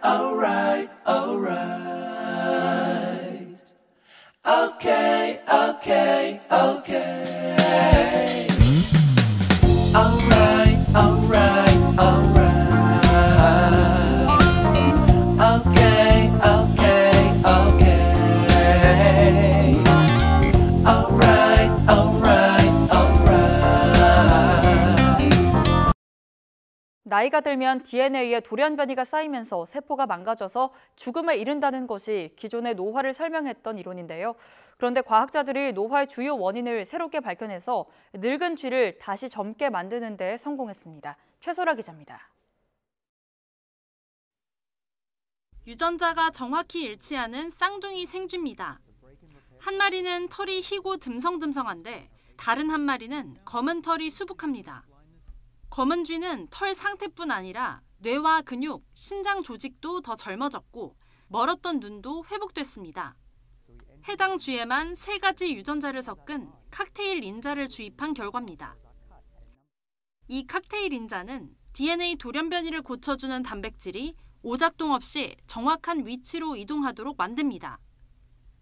alright, okay, okay, okay. Alright, alright, alright. Okay, okay, okay. Alright, alright, alright. 나이가 들면 DNA에 돌연변이가 쌓이면서 세포가 망가져서 죽음에 이른다는 것이 기존의 노화를 설명했던 이론인데요. 그런데 과학자들이 노화의 주요 원인을 새롭게 밝혀내서 늙은 쥐를 다시 젊게 만드는 데 성공했습니다. 최소라 기자입니다. 유전자가 정확히 일치하는 쌍둥이 생쥐입니다. 한 마리는 털이 희고 듬성듬성한데 다른 한 마리는 검은 털이 수북합니다. 검은 쥐는 털 상태뿐 아니라 뇌와 근육, 신장 조직도 더 젊어졌고 멀었던 눈도 회복됐습니다. 해당 쥐에만 3가지 유전자를 섞은 칵테일 인자를 주입한 결과입니다. 이 칵테일 인자는 DNA 돌연변이를 고쳐주는 단백질이 오작동 없이 정확한 위치로 이동하도록 만듭니다.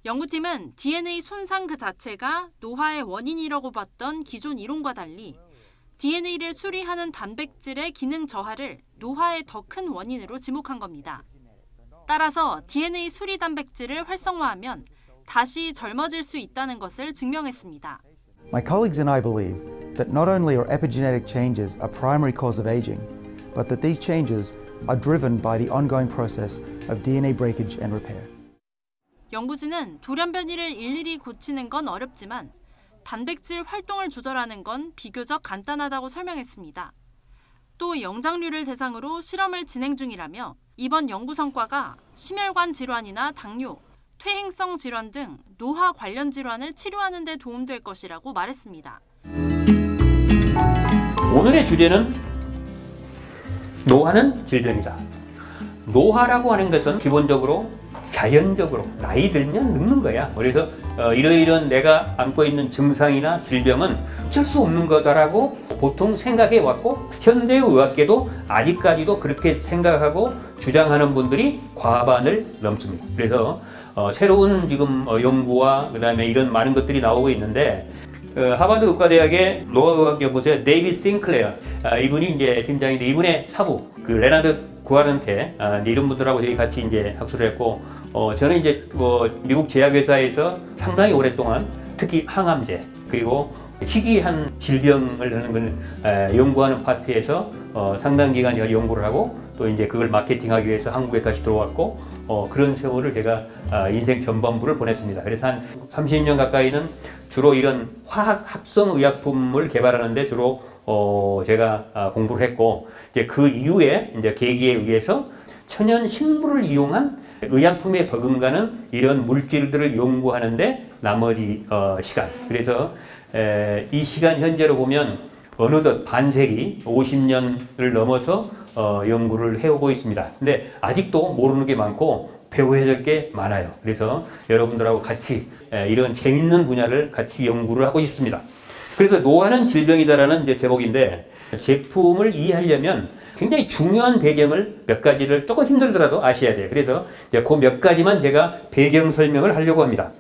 연구팀은 DNA 손상 그 자체가 노화의 원인이라고 봤던 기존 이론과 달리 DNA를 수리하는 단백질의 기능 저하를 노화의 더 큰 원인으로 지목한 겁니다. 따라서 DNA 수리 단백질을 활성화하면 다시 젊어질 수 있다는 것을 증명했습니다. My colleagues and I believe that not only are epigenetic changes a primary cause of aging, but that these changes are driven by the ongoing process of DNA breakage and repair. 연구진은 돌연변이를 일일이 고치는 건 어렵지만 단백질 활동을 조절하는 건 비교적 간단하다고 설명했습니다. 또 영장류를 대상으로 실험을 진행 중이라며 이번 연구 성과가 심혈관 질환이나 당뇨, 퇴행성 질환 등 노화 관련 질환을 치료하는 데 도움될 것이라고 말했습니다. 오늘의 주제는 노화는 질병이다. 노화라고 하는 것은 기본적으로 자연적으로 나이 들면 늙는 거야. 그래서 이러이러한 내가 안고 있는 증상이나 질병은 어쩔 수 없는 거다라고 보통 생각해 왔고 현대의학계도 아직까지도 그렇게 생각하고 주장하는 분들이 과반을 넘습니다. 그래서 새로운 지금 연구와 그다음에 이런 많은 것들이 나오고 있는데 하버드 의과대학의 노화의학연구소의 데이비드 싱클레어 이분이 이제 팀장인데 이분의 사부 그 레나드 구아른테 이런 분들하고 저희 같이 이제 학술을 했고 저는 이제 미국 제약회사에서 상당히 오랫동안 특히 항암제 그리고 희귀한 질병을 하는 걸 연구하는 파트에서 상당 기간 연구를 하고 또 이제 그걸 마케팅하기 위해서 한국에 다시 들어왔고 그런 세월을 제가 인생 전반부를 보냈습니다. 그래서 한 30년 가까이는 주로 이런 화학 합성 의약품을 개발하는데 주로 제가 공부를 했고 이제 그 이후에 이제 계기에 의해서 천연 식물을 이용한 의약품에 버금가는 이런 물질들을 연구하는데 나머지 시간 그래서 이 시간 현재로 보면 어느덧 반세기 50년을 넘어서 연구를 해오고 있습니다. 근데 아직도 모르는 게 많고 배워야 될 게 많아요. 그래서 여러분들하고 같이 이런 재밌는 분야를 같이 연구를 하고 있습니다. 그래서 노화는 질병이다라는 이제 제목인데 제품을 이해하려면 굉장히 중요한 배경을 몇 가지를 조금 힘들더라도 아셔야 돼요. 그래서 그 몇 가지만 제가 배경 설명을 하려고 합니다.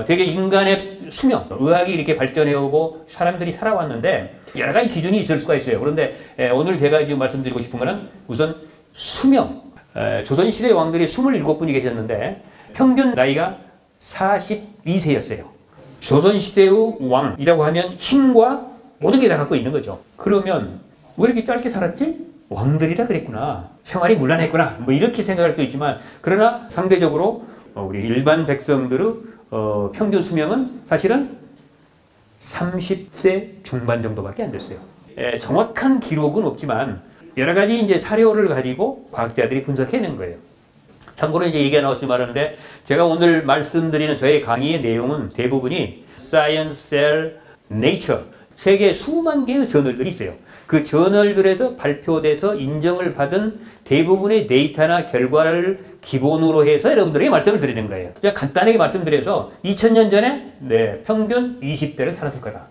되게 인간의 수명, 의학이 이렇게 발전해오고 사람들이 살아왔는데 여러 가지 기준이 있을 수가 있어요. 그런데 오늘 제가 지금 말씀드리고 싶은 거는 우선 수명. 조선시대 왕들이 27분이 계셨는데 평균 나이가 42세였어요. 조선시대의 왕이라고 하면 힘과 모든 게 다 갖고 있는 거죠. 그러면 왜 이렇게 짧게 살았지? 왕들이라 그랬구나. 생활이 문란했구나. 뭐 이렇게 생각할 수도 있지만 그러나 상대적으로 우리 일반 백성들의 평균 수명은 사실은 30세 중반 정도밖에 안 됐어요. 정확한 기록은 없지만 여러 가지 이제 사료를 가지고 과학자들이 분석해낸 거예요. 참고로 이제 얘기가 나왔지 말하는데 제가 오늘 말씀드리는 저의 강의의 내용은 대부분이 Science, Cell, Nature 세계 수만 개의 저널들이 있어요. 그 저널들에서 발표돼서 인정을 받은 대부분의 데이터나 결과를 기본으로 해서 여러분들에게 말씀을 드리는 거예요. 그냥 간단하게 말씀드려서 2000년 전에 평균 20대를 살았을 거다.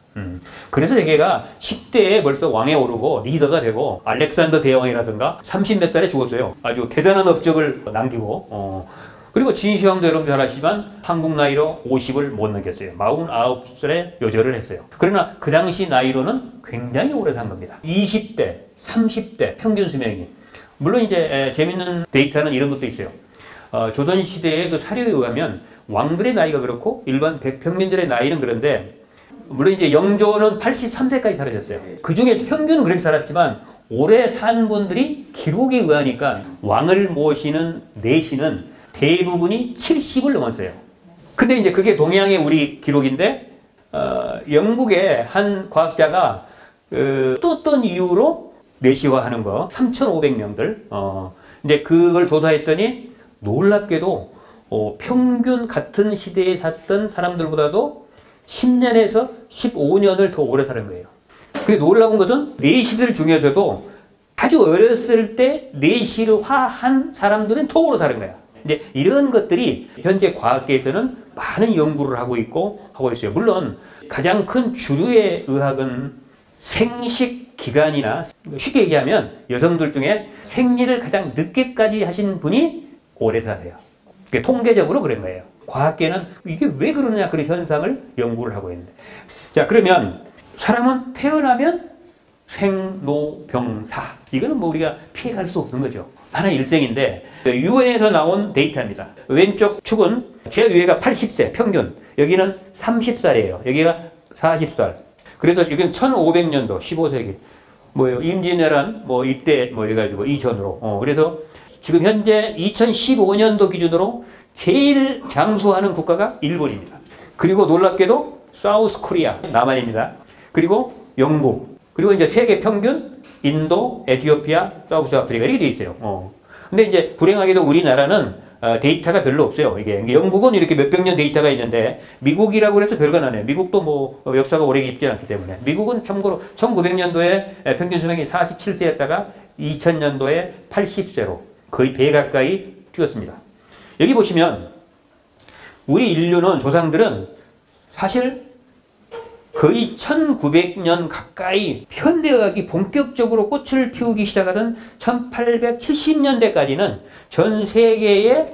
그래서 세계가 10대에 벌써 왕에 오르고 리더가 되고 알렉산더 대왕이라든가 30몇 살에 죽었어요. 아주 대단한 업적을 남기고 그리고 진시황도 여러분 잘 아시지만 한국 나이로 50을 못 넘겼어요. 49살에 요절을 했어요. 그러나 그 당시 나이로는 굉장히 오래 산 겁니다. 20대, 30대 평균 수명이. 물론 이제 재밌는 데이터는 이런 것도 있어요. 조선시대의 그 사료에 의하면 왕들의 나이가 그렇고 일반 백평민들의 나이는 그런데 물론 이제 영조는 83세까지 살아졌어요. 그 중에 평균은 그렇게 살았지만 오래 산 분들이 기록에 의하니까 왕을 모시는 내신은 대부분이 70을 넘었어요. 근데 이제 그게 동양의 우리 기록인데 영국의 한 과학자가 또 어떤 이유로 내시화하는 거 3,500명들 근데 그걸 조사했더니 놀랍게도 평균 같은 시대에 샀던 사람들보다도 10년에서 15년을 더 오래 사는 거예요. 그게 놀라운 것은 내시들 중에서도 아주 어렸을 때 내시화한 사람들은 더 오래 사는 거야. 근데 이런 것들이 현재 과학계에서는 많은 연구를 하고 있어요. 물론 가장 큰 주류의 의학은 생식 기간이나 쉽게 얘기하면 여성들 중에 생리를 가장 늦게까지 하신 분이 오래 사세요. 그게 통계적으로 그런 거예요. 과학계는 이게 왜 그러느냐 그런 현상을 연구를 하고 있는데 자 그러면 사람은 태어나면 생로병사 이거는 뭐 우리가 피해갈 수 없는 거죠. 하나의 일생인데 유엔에서 나온 데이터입니다. 왼쪽 축은 제위가 80세 평균 여기는 30살이에요. 여기가 40살. 그래서 여기는 1500년도 15세기 뭐요 임진왜란 뭐 이때 뭐 해가지고 이전으로 그래서 지금 현재 2015년도 기준으로 제일 장수하는 국가가 일본입니다. 그리고 놀랍게도 사우스 코리아 남한입니다. 그리고 영국 그리고 이제 세계 평균 인도, 에티오피아, 사우스 아프리카 이렇게 돼 있어요. 근데 이제 불행하게도 우리나라는 데이터가 별로 없어요. 이게 영국은 이렇게 몇백 년 데이터가 있는데 미국이라고 해서 별건 안 해요. 미국도 뭐 역사가 오래 깊지 않기 때문에 미국은 참고로 1900년도에 평균 수명이 47세였다가 2000년도에 80세로 거의 배 가까이 뛰었습니다. 여기 보시면 우리 인류는 조상들은 사실 거의 1900년 가까이 현대의학이 본격적으로 꽃을 피우기 시작하던 1870년대까지는 전 세계의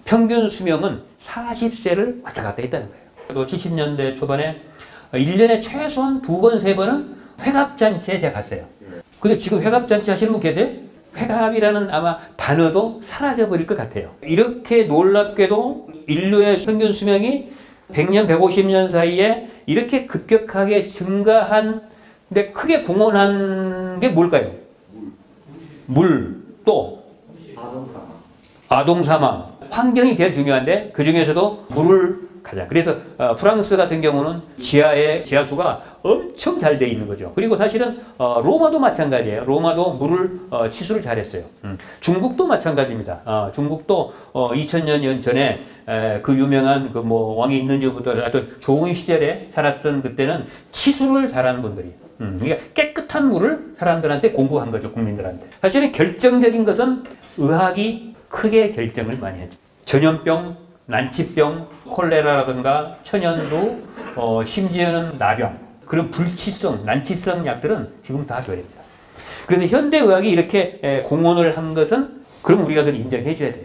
평균 수명은 40세를 왔다 갔다 했다는 거예요. 또 70년대 초반에 1년에 최소한 2번, 3번은 회갑잔치에 제가 갔어요. 근데 지금 회갑잔치 하시는 분 계세요? 회갑이라는 아마 단어도 사라져버릴 것 같아요. 이렇게 놀랍게도 인류의 평균 수명이 100년, 150년 사이에 이렇게 급격하게 증가한 데 크게 공헌한 게 뭘까요? 물, 또 아동사망. 환경이 제일 중요한데 그 중에서도 물을 가자. 그래서 프랑스 같은 경우는 지하수가 엄청 잘 돼 있는 거죠. 그리고 사실은 로마도 마찬가지예요. 로마도 물을 치수를 잘했어요. 중국도 마찬가지입니다. 중국도 2000년 전에 그 유명한 그 뭐 왕이 있는 지부터 하여튼 좋은 시절에 살았던 그때는 치수를 잘하는 분들이. 그러니까 깨끗한 물을 사람들한테 공부한 거죠. 국민들한테. 사실은 결정적인 것은 의학이 크게 결정을 많이 했죠. 전염병, 난치병, 콜레라라든가 천연두, 심지어는 나병 그런 불치성, 난치성 약들은 지금 다 교회입니다. 그래서 현대의학이 이렇게 공헌을 한 것은 그럼 우리가 그걸 인정해 줘야 돼요.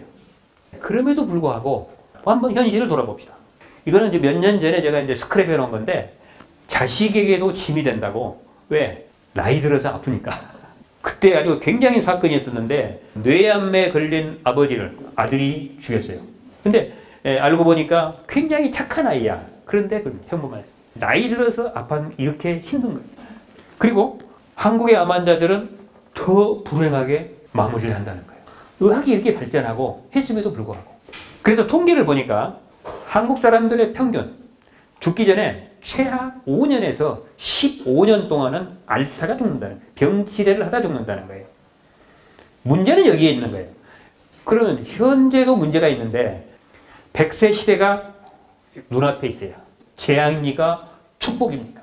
그럼에도 불구하고 한번 현실을 돌아봅시다. 이거는 이제 몇 년 전에 제가 이제 스크랩해 놓은 건데 자식에게도 짐이 된다고. 왜? 나이 들어서 아프니까. 그때 아주 굉장히 사건이 있었는데 뇌암에 걸린 아버지를 아들이 죽였어요. 근데 알고 보니까 굉장히 착한 아이야. 그런데 평범해. 나이 들어서 아파는 이렇게 힘든 거예요. 그리고 한국의 암 환자들은 더 불행하게 마무리를 한다는 거예요. 의학이 이렇게 발전하고 했음에도 불구하고. 그래서 통계를 보니까 한국 사람들의 평균 죽기 전에 최하 5년에서 15년 동안은 앓다가 죽는다는 거예요. 병치레를 하다 죽는다는 거예요. 문제는 여기에 있는 거예요. 그러면 현재도 문제가 있는데 100세 시대가 눈앞에 있어요. 재앙입니까? 축복입니까?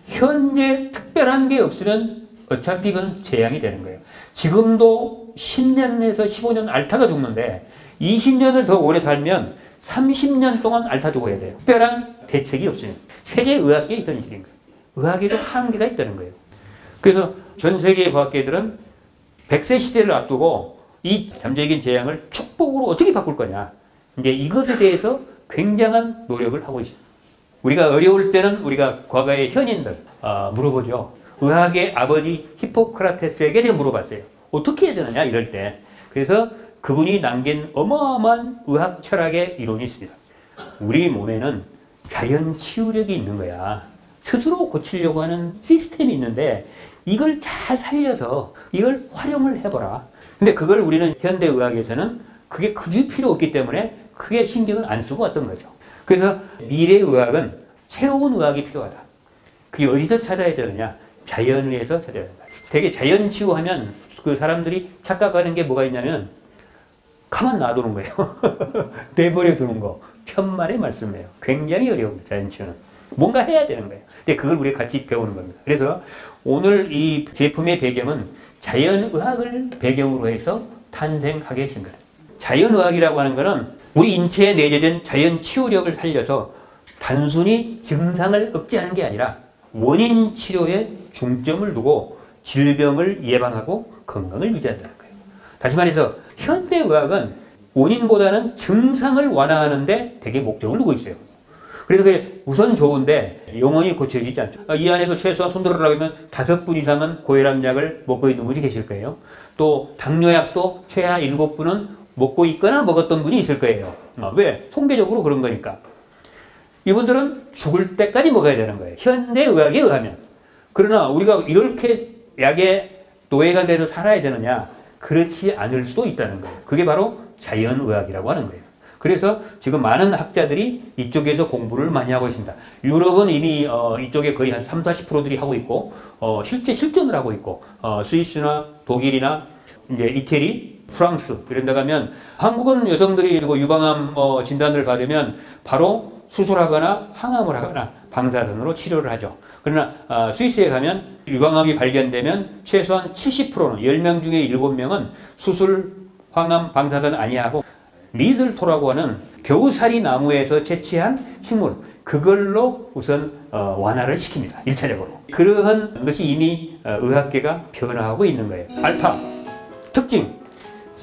현재 특별한 게 없으면 어차피 그건 재앙이 되는 거예요. 지금도 10년에서 15년 앓다가 죽는데 20년을 더 오래 살면 30년 동안 앓아두고 해야 돼요. 특별한 대책이 없으니. 세계 의학계의 현실인 거예요. 의학에도 한계가 있다는 거예요. 그래서 전 세계의 과학계들은 100세 시대를 앞두고 이 잠재적인 재앙을 축복으로 어떻게 바꿀 거냐. 이제 이것에 대해서 굉장한 노력을 하고 있습니다. 우리가 어려울 때는 우리가 과거의 현인들 물어보죠. 의학의 아버지 히포크라테스에게 제가 물어봤어요. 어떻게 해야 되느냐 이럴 때. 그래서 그분이 남긴 어마어마한 의학 철학의 이론이 있습니다. 우리 몸에는 자연 치유력이 있는 거야. 스스로 고치려고 하는 시스템이 있는데 이걸 잘 살려서 이걸 활용을 해보라. 근데 그걸 우리는 현대의학에서는 그게 그지 필요 없기 때문에 크게 신경을 안 쓰고 왔던 거죠. 그래서 미래의학은 새로운 의학이 필요하다. 그게 어디서 찾아야 되느냐? 자연에서 찾아야 된다. 되게 자연 치유하면 그 사람들이 착각하는 게 뭐가 있냐면 가만 놔두는 거예요. 내버려 두는 거. 천만의 말씀이에요. 굉장히 어려운 자연 치유는. 뭔가 해야 되는 거예요. 근데 그걸 우리가 같이 배우는 겁니다. 그래서 오늘 이 제품의 배경은 자연의학을 배경으로 해서 탄생하게 된 거예요. 자연의학이라고 하는 것은 우리 인체에 내재된 자연 치유력을 살려서 단순히 증상을 억제하는 게 아니라 원인 치료에 중점을 두고 질병을 예방하고 건강을 유지한다는 거예요. 다시 말해서 현대의학은 원인보다는 증상을 완화하는데 되게 목적을 두고 있어요. 그래서 그게 우선 좋은데 영원히 고쳐지지 않죠. 이 안에서 최소한 손들어라고 하면 5분 이상은 고혈압약을 먹고 있는 분이 계실 거예요. 또 당뇨약도 최하 7분은 먹고 있거나 먹었던 분이 있을 거예요. 왜? 통계적으로 그런 거니까. 이분들은 죽을 때까지 먹어야 되는 거예요. 현대의학에 의하면. 그러나 우리가 이렇게 약에 노예가 돼서 살아야 되느냐? 그렇지 않을 수도 있다는 거예요. 그게 바로 자연의학이라고 하는 거예요. 그래서 지금 많은 학자들이 이쪽에서 공부를 많이 하고 있습니다. 유럽은 이미 이쪽에 거의 한 30~40%들이 하고 있고 실제 실전을 하고 있고 스위스나 독일이나 이제 이태리, 프랑스 이런 데 가면 한국은 여성들이 유방암 진단을 받으면 바로 수술하거나 항암을 하거나 방사선으로 치료를 하죠. 그러나 스위스에 가면 유방암이 발견되면 최소한 70%는 10명 중에 7명은 수술, 항암, 방사선 아니하고 미슬토라고 하는 겨우살이 나무에서 채취한 식물 그걸로 우선 완화를 시킵니다. 1차적으로. 그러한 것이 이미 의학계가 변화하고 있는 거예요. 알파 특징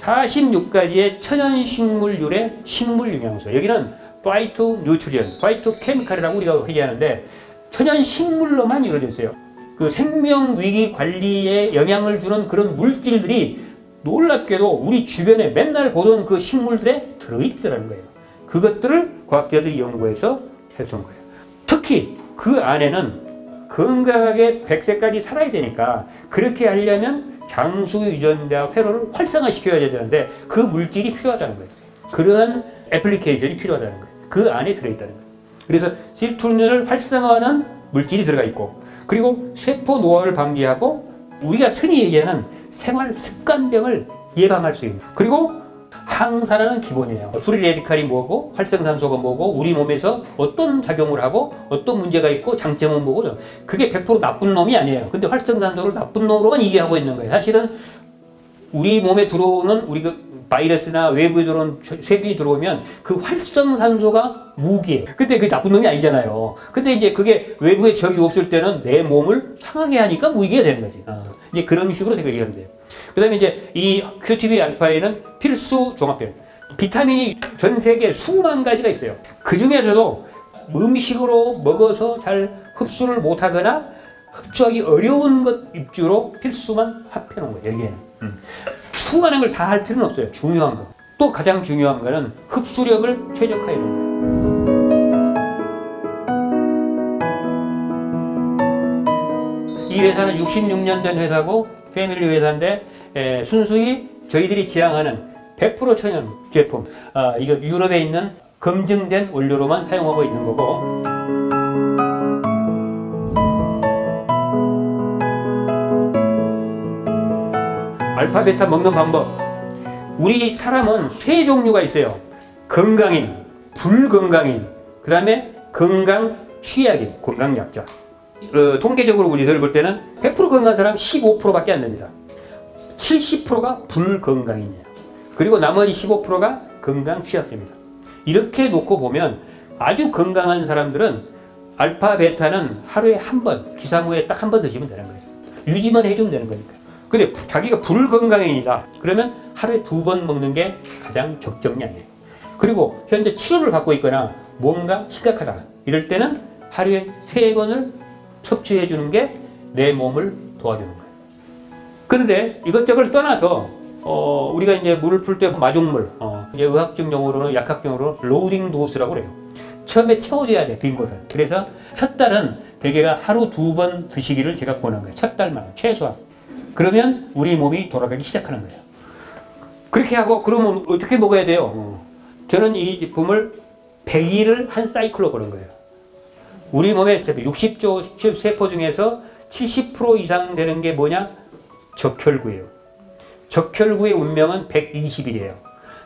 46가지의 천연식물율의 식물영양소. 여기는 파이토 뉴트리언, 파이토 케미칼이라고 우리가 얘기하는데 천연식물로만 이루어져 있어요. 그 생명위기 관리에 영향을 주는 그런 물질들이 놀랍게도 우리 주변에 맨날 보던 그 식물들에 들어있더라는 거예요. 그것들을 과학자들이 연구해서 해온 거예요. 특히 그 안에는 건강하게 100세까지 살아야 되니까 그렇게 하려면 장수 유전자 회로를 활성화시켜야 되는데 그 물질이 필요하다는 거예요. 그러한 애플리케이션이 필요하다는 거예요. 그 안에 들어있다는 거예요. 그래서 시르토닌을 활성화하는 물질이 들어가 있고 그리고 세포 노화를 방지하고 우리가 흔히 얘기하는 생활 습관병을 예방할 수 있는 그리고 항산화는 기본이에요. 프리 레디칼이 뭐고 활성산소가 뭐고 우리 몸에서 어떤 작용을 하고 어떤 문제가 있고 장점은 뭐고 그게 100% 나쁜 놈이 아니에요. 근데 활성산소를 나쁜 놈으로만 이해하고 있는 거예요. 사실은 우리 몸에 들어오는 우리 그 바이러스나 외부에 들어온 세균이 들어오면 그 활성산소가 무기예요. 근데 그게 나쁜 놈이 아니잖아요. 근데 이제 그게 외부에 적이 없을 때는 내 몸을 상하게 하니까 무기가 되는 거지. 이제 그런 식으로 생각이 하면 돼요. 그 다음에 이제 이 QTB 알파에는 필수 종합병. 비타민이 전 세계에 수만 가지가 있어요. 그 중에서도 음식으로 먹어서 잘 흡수를 못하거나 흡수하기 어려운 것 입주로 필수만 합해놓은 거예요. 여기에는. 수많은 걸 다 할 필요는 없어요. 중요한 거. 또 가장 중요한 거는 흡수력을 최적화해 놓은 거예요. 이 회사는 66년 전 회사고 패밀리 회사인데 순수히 저희들이 지향하는 100% 천연 제품. 이거 유럽에 있는 검증된 원료로만 사용하고 있는 거고 알파 베타 먹는 방법. 우리 사람은 세 종류가 있어요. 건강인, 불건강인, 그 다음에 건강 취약인, 건강약자. 통계적으로 우리들 볼 때는 100% 건강한 사람 15%밖에 안 됩니다. 70%가 불건강인이에요. 그리고 나머지 15%가 건강 취약자입니다. 이렇게 놓고 보면 아주 건강한 사람들은 알파, 베타는 하루에 한 번, 기상 후에 딱 한 번 드시면 되는 거예요. 유지만 해주면 되는 거니까. 근데 자기가 불건강인이다. 그러면 하루에 2번 먹는 게 가장 적정량이에요. 그리고 현재 치료를 받고 있거나 뭔가 심각하다. 이럴 때는 하루에 3번을 섭취해 주는 게 내 몸을 도와주는 거예요. 그런데 이것저것을 떠나서 우리가 이제 물을 풀 때 마중물, 이제 의학적 용어로는 약학 용어로 로딩 도스라고 그래요. 처음에 채워줘야 돼, 빈 곳을. 그래서 첫 달은 대개가 하루 2번 드시기를 제가 권한 거예요. 첫 달만 최소한. 그러면 우리 몸이 돌아가기 시작하는 거예요. 그렇게 하고 그러면 어떻게 먹어야 돼요? 저는 이 제품을 100일을 한 사이클로 거는 거예요. 우리 몸의 60조 세포 중에서 70% 이상 되는 게 뭐냐? 적혈구예요. 적혈구의 운명은 120일이에요.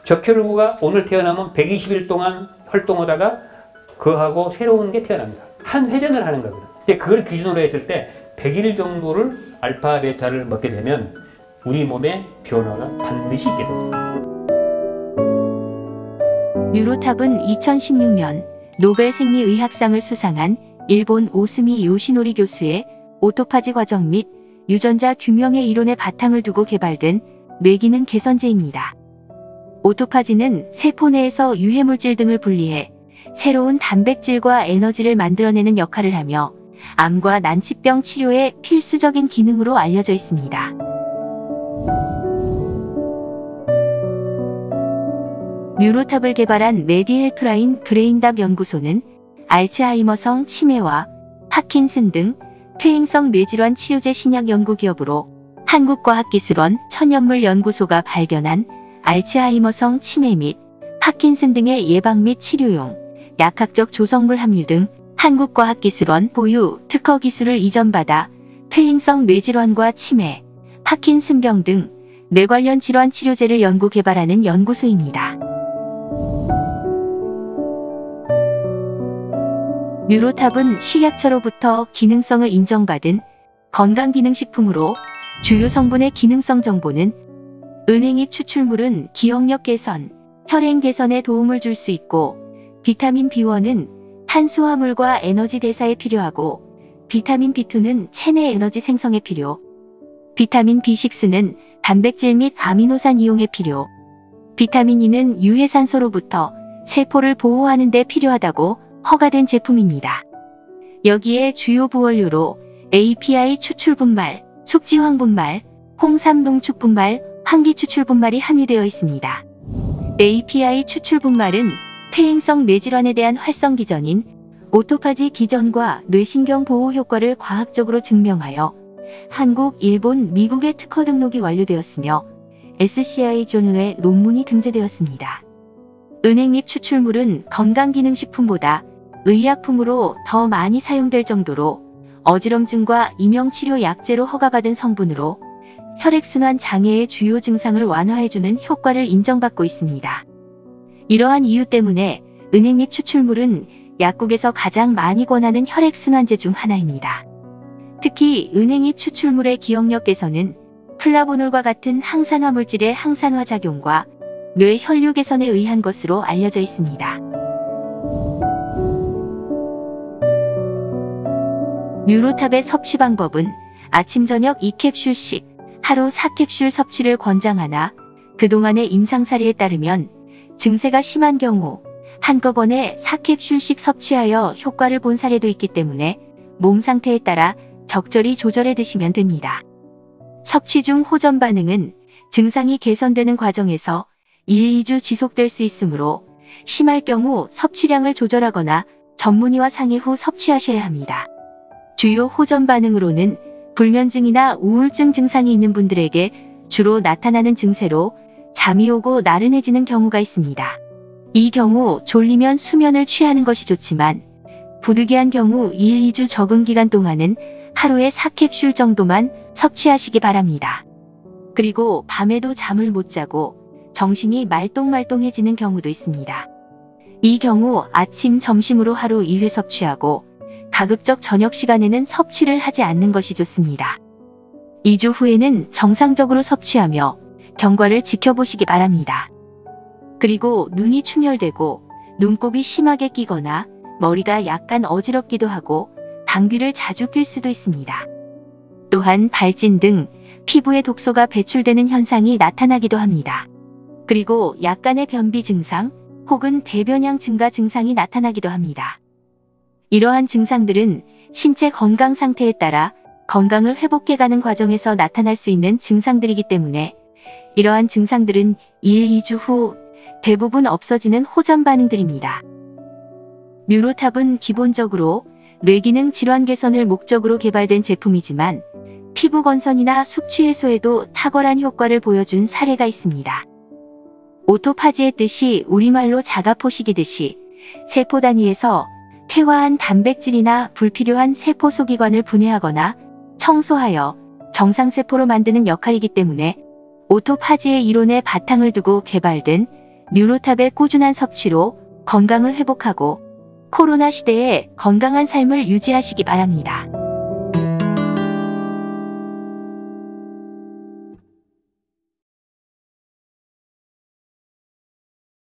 적혈구가 오늘 태어나면 120일 동안 활동하다가 그하고 새로운 게 태어납니다. 한 회전을 하는 거거든요. 그걸 기준으로 했을 때 100일 정도를 알파, 베타를 먹게 되면 우리 몸에 변화가 반드시 있게 됩니다. 뉴로탑은 2016년 노벨 생리의학상을 수상한 일본 오스미 요시노리 교수의 오토파지 과정 및 유전자 규명의 이론의 바탕을 두고 개발된 뇌기능 개선제입니다. 오토파지는 세포 내에서 유해물질 등을 분리해 새로운 단백질과 에너지를 만들어내는 역할을 하며 암과 난치병 치료에 필수적인 기능으로 알려져 있습니다. 뉴로탑을 개발한 메디헬프라인 브레인답 연구소는 알츠하이머성 치매와 파킨슨 등 퇴행성 뇌질환 치료제 신약 연구기업으로 한국과학기술원 천연물연구소가 발견한 알츠하이머성 치매 및 파킨슨 등의 예방 및 치료용 약학적 조성물 함유 등 한국과학기술원 보유 특허 기술을 이전받아 퇴행성 뇌질환과 치매, 파킨슨병 등 뇌 관련 질환 치료제를 연구 개발하는 연구소입니다. 뉴로탑은 식약처로부터 기능성을 인정받은 건강기능식품으로 주요 성분의 기능성 정보는 은행잎 추출물은 기억력 개선, 혈행 개선에 도움을 줄 수 있고 비타민 B1은 탄수화물과 에너지 대사에 필요하고 비타민 B2는 체내 에너지 생성에 필요, 비타민 B6는 단백질 및 아미노산 이용에 필요, 비타민 E는 유해산소로부터 세포를 보호하는 데 필요하다고 허가된 제품입니다. 여기에 주요 부원료로 API 추출분말, 숙지황분말, 홍삼농축분말, 황기추출분말이 함유되어 있습니다. API 추출분말은 퇴행성 뇌질환에 대한 활성기전인 오토파지 기전과 뇌신경 보호 효과를 과학적으로 증명하여 한국, 일본, 미국의 특허 등록이 완료되었으며 SCI 저널에 논문이 등재되었습니다. 은행잎 추출물은 건강기능식품보다 의약품으로 더 많이 사용될 정도로 어지럼증과 이명치료 약제로 허가받은 성분으로 혈액순환 장애의 주요 증상을 완화해주는 효과를 인정받고 있습니다. 이러한 이유 때문에 은행잎 추출물은 약국에서 가장 많이 권하는 혈액순환제 중 하나입니다. 특히 은행잎 추출물의 기억력 개선은 플라보놀과 같은 항산화 물질의 항산화 작용과 뇌 혈류 개선에 의한 것으로 알려져 있습니다. 뉴로탑의 섭취 방법은 아침 저녁 2캡슐씩 하루 4캡슐 섭취를 권장하나 그동안의 임상사례에 따르면 증세가 심한 경우 한꺼번에 4캡슐씩 섭취하여 효과를 본 사례도 있기 때문에 몸 상태에 따라 적절히 조절해 드시면 됩니다. 섭취 중 호전 반응은 증상이 개선되는 과정에서 1, 2주 지속될 수 있으므로 심할 경우 섭취량을 조절하거나 전문의와 상의 후 섭취하셔야 합니다. 주요 호전 반응으로는 불면증이나 우울증 증상이 있는 분들에게 주로 나타나는 증세로 잠이 오고 나른해지는 경우가 있습니다. 이 경우 졸리면 수면을 취하는 것이 좋지만 부득이한 경우 1, 2주 적응 기간 동안은 하루에 4캡슐 정도만 섭취하시기 바랍니다. 그리고 밤에도 잠을 못 자고 정신이 말똥말똥해지는 경우도 있습니다. 이 경우 아침, 점심으로 하루 2회 섭취하고 가급적 저녁 시간에는 섭취를 하지 않는 것이 좋습니다. 2주 후에는 정상적으로 섭취하며 경과를 지켜보시기 바랍니다. 그리고 눈이 충혈되고 눈곱이 심하게 끼거나 머리가 약간 어지럽기도 하고 방귀를 자주 낄 수도 있습니다. 또한 발진 등 피부에 독소가 배출되는 현상이 나타나기도 합니다. 그리고 약간의 변비 증상 혹은 배변량 증가 증상이 나타나기도 합니다. 이러한 증상들은 신체 건강 상태에 따라 건강을 회복해가는 과정에서 나타날 수 있는 증상들이기 때문에 이러한 증상들은 1, 2주 후 대부분 없어지는 호전 반응들입니다. 뉴로탑은 기본적으로 뇌기능 질환 개선을 목적으로 개발된 제품이지만 피부 건선이나 숙취 해소에도 탁월한 효과를 보여준 사례가 있습니다. 오토파지의 뜻이 우리말로 자가포식이듯이 세포 단위에서 퇴화한 단백질이나 불필요한 세포 소기관을 분해하거나 청소하여 정상세포로 만드는 역할이기 때문에 오토파지의 이론에 바탕을 두고 개발된 뉴로탑의 꾸준한 섭취로 건강을 회복하고 코로나 시대에 건강한 삶을 유지하시기 바랍니다.